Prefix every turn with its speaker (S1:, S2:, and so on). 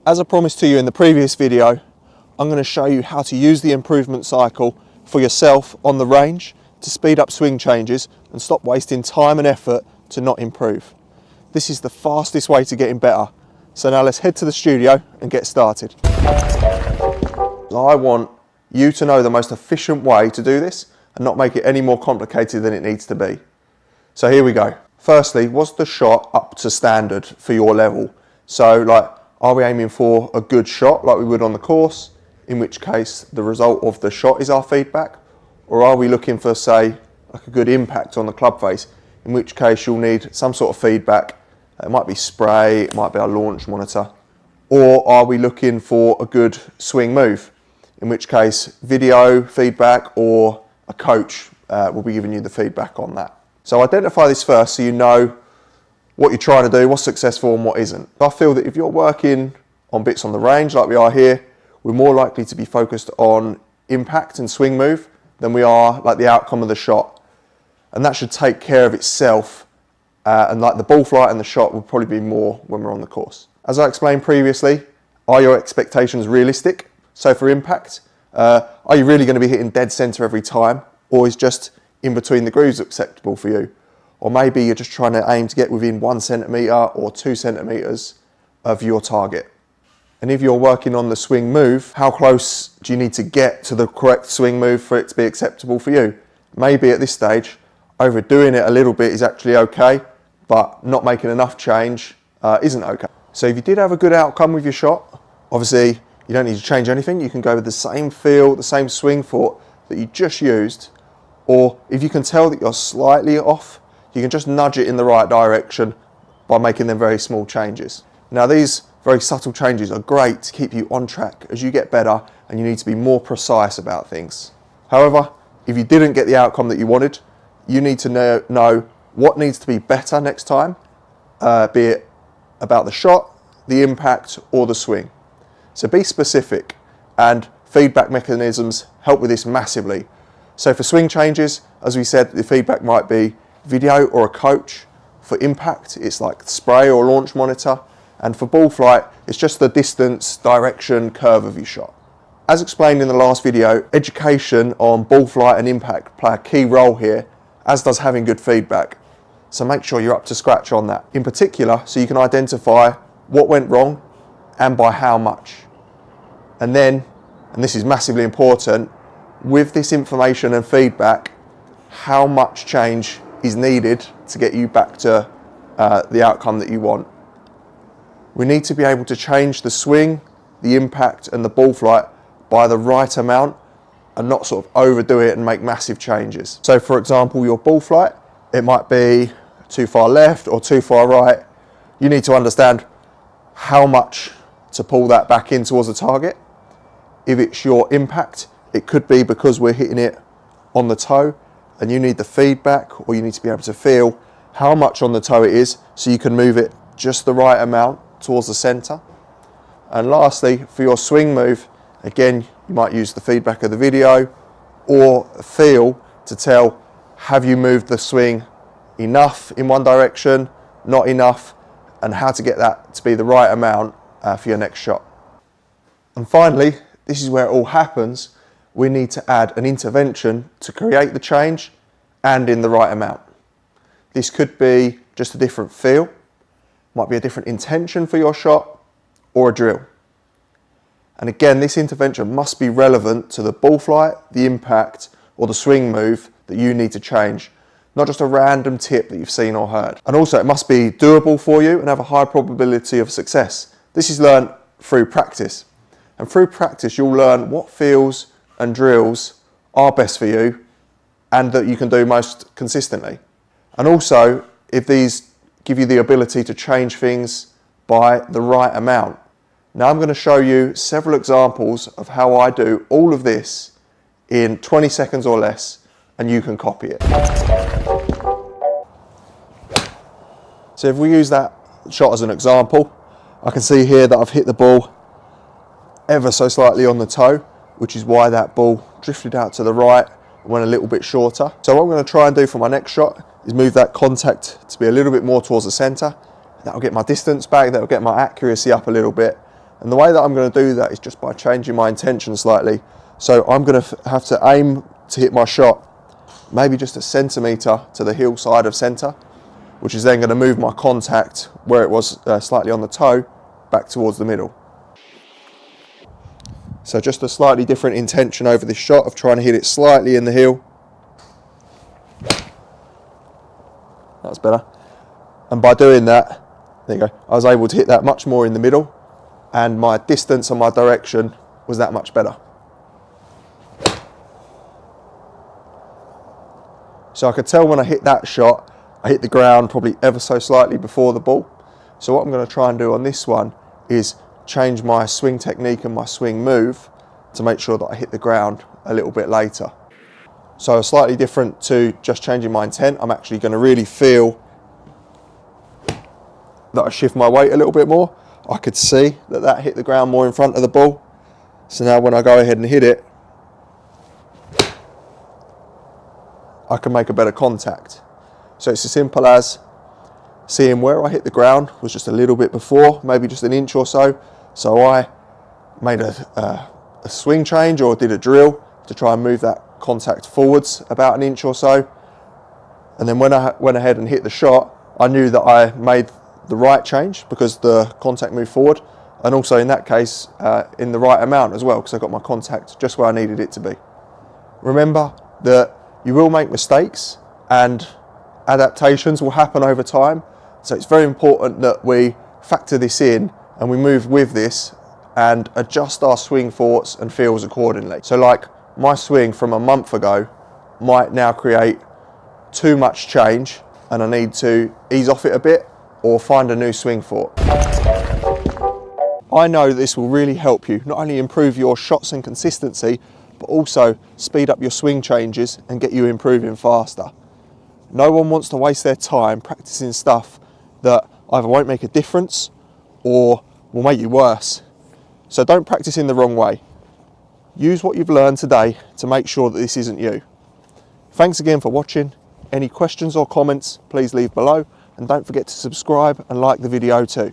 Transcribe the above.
S1: As I promised to you in the previous video, I'm going to show you how to use the improvement cycle for yourself on the range to speed up swing changes and stop wasting time and effort to not improve. This is the fastest way to getting better. So now let's head to the studio and get started. I want you to know the most efficient way to do this and not make it any more complicated than it needs to be. So here we go. Firstly, was the shot up to standard for your level? So like, are we aiming for a good shot like we would on the course, in which case the result of the shot is our feedback? Or are we looking for, say, like a good impact on the club face, in which case you'll need some sort of feedback? It might be spray, it might be our launch monitor. Or are we looking for a good swing move, in which case video feedback or a coach will be giving you the feedback on that. So identify this first so you know what you're trying to do, what's successful and what isn't. I feel that if you're working on bits on the range like we are here, we're more likely to be focused on impact and swing move than we are like the outcome of the shot. And that should take care of itself. And like the ball flight and the shot will probably be more when we're on the course. As I explained previously, are your expectations realistic? So for impact, are you really going to be hitting dead center every time? Or is just in between the grooves acceptable for you? Or maybe you're just trying to aim to get within 1 centimetre or 2 centimetres of your target. And if you're working on the swing move, how close do you need to get to the correct swing move for it to be acceptable for you? Maybe at this stage, overdoing it a little bit is actually okay, but not making enough change isn't okay. So if you did have a good outcome with your shot, obviously you don't need to change anything. You can go with the same feel, the same swing foot that you just used. Or if you can tell that you're slightly off, you can just nudge it in the right direction by making them very small changes. Now these very subtle changes are great to keep you on track as you get better and you need to be more precise about things. However, if you didn't get the outcome that you wanted, you need to know what needs to be better next time, be it about the shot, the impact or the swing. So be specific, and feedback mechanisms help with this massively. So for swing changes, as we said, the feedback might be video or a coach. For impact, it's like spray or launch monitor. And for ball flight, it's just the distance, direction, curve of your shot. As explained in the last video, education on ball flight and impact play a key role here, as does having good feedback. So make sure you're up to scratch on that. In particular, so you can identify what went wrong and by how much. And then, and this is massively important, with this information and feedback, how much change is needed to get you back to the outcome that you want. We need to be able to change the swing, the impact and the ball flight by the right amount and not sort of overdo it and make massive changes. So for example, your ball flight, it might be too far left or too far right. You need to understand how much to pull that back in towards the target. If it's your impact, it could be because we're hitting it on the toe and you need the feedback, or you need to be able to feel how much on the toe it is so you can move it just the right amount towards the center. And lastly, for your swing move, again, you might use the feedback of the video or feel to tell, have you moved the swing enough in one direction, not enough, and how to get that to be the right amount for your next shot. And finally, this is where it all happens. We need to add an intervention to create the change and in the right amount. This could be just a different feel, might be a different intention for your shot or a drill. And again, this intervention must be relevant to the ball flight, the impact or the swing move that you need to change, not just a random tip that you've seen or heard. And also it must be doable for you and have a high probability of success. This is learned through practice. And through practice, you'll learn what feels and drills are best for you and that you can do most consistently. And also, if these give you the ability to change things by the right amount. Now I'm going to show you several examples of how I do all of this in 20 seconds or less, and you can copy it. So if we use that shot as an example, I can see here that I've hit the ball ever so slightly on the toe, which is why that ball drifted out to the right and went a little bit shorter. So what I'm going to try and do for my next shot is move that contact to be a little bit more towards the center. That'll get my distance back, that'll get my accuracy up a little bit, And the way that I'm going to do that is just by changing my intention slightly. So I'm going to have to aim to hit my shot maybe just a centimetre to the heel side of centre, which is then going to move my contact where it was slightly on the toe back towards the middle. So just a slightly different intention over this shot of trying to hit it slightly in the heel. That's better. And by doing that, there you go, I was able to hit that much more in the middle, and my distance and my direction was that much better. So I could tell when I hit that shot, I hit the ground probably ever so slightly before the ball. So what I'm going to try and do on this one is change my swing technique and my swing move to make sure that I hit the ground a little bit later. So slightly different to just changing my intent, I'm actually going to really feel that I shift my weight a little bit more. I could see that that hit the ground more in front of the ball. So now when I go ahead and hit it, I can make a better contact. So it's as simple as seeing where I hit the ground was just a little bit before, maybe just an inch or so. So I made a swing change or did a drill to try and move that contact forwards about an inch or so. And then when I went ahead and hit the shot, I knew that I made the right change because the contact moved forward, and also in that case in the right amount as well, because I got my contact just where I needed it to be. Remember that you will make mistakes and adaptations will happen over time, so it's very important that we factor this in and we move with this and adjust our swing thoughts and feels accordingly. So like my swing from a month ago might now create too much change and I need to ease off it a bit or find a new swing thought. I know this will really help you not only improve your shots and consistency, but also speed up your swing changes and get you improving faster. No one wants to waste their time practicing stuff that either won't make a difference or will make you worse. So don't practice in the wrong way. Use what you've learned today to make sure that this isn't you. Thanks again for watching. Any questions or comments, please leave below, and don't forget to subscribe and like the video too.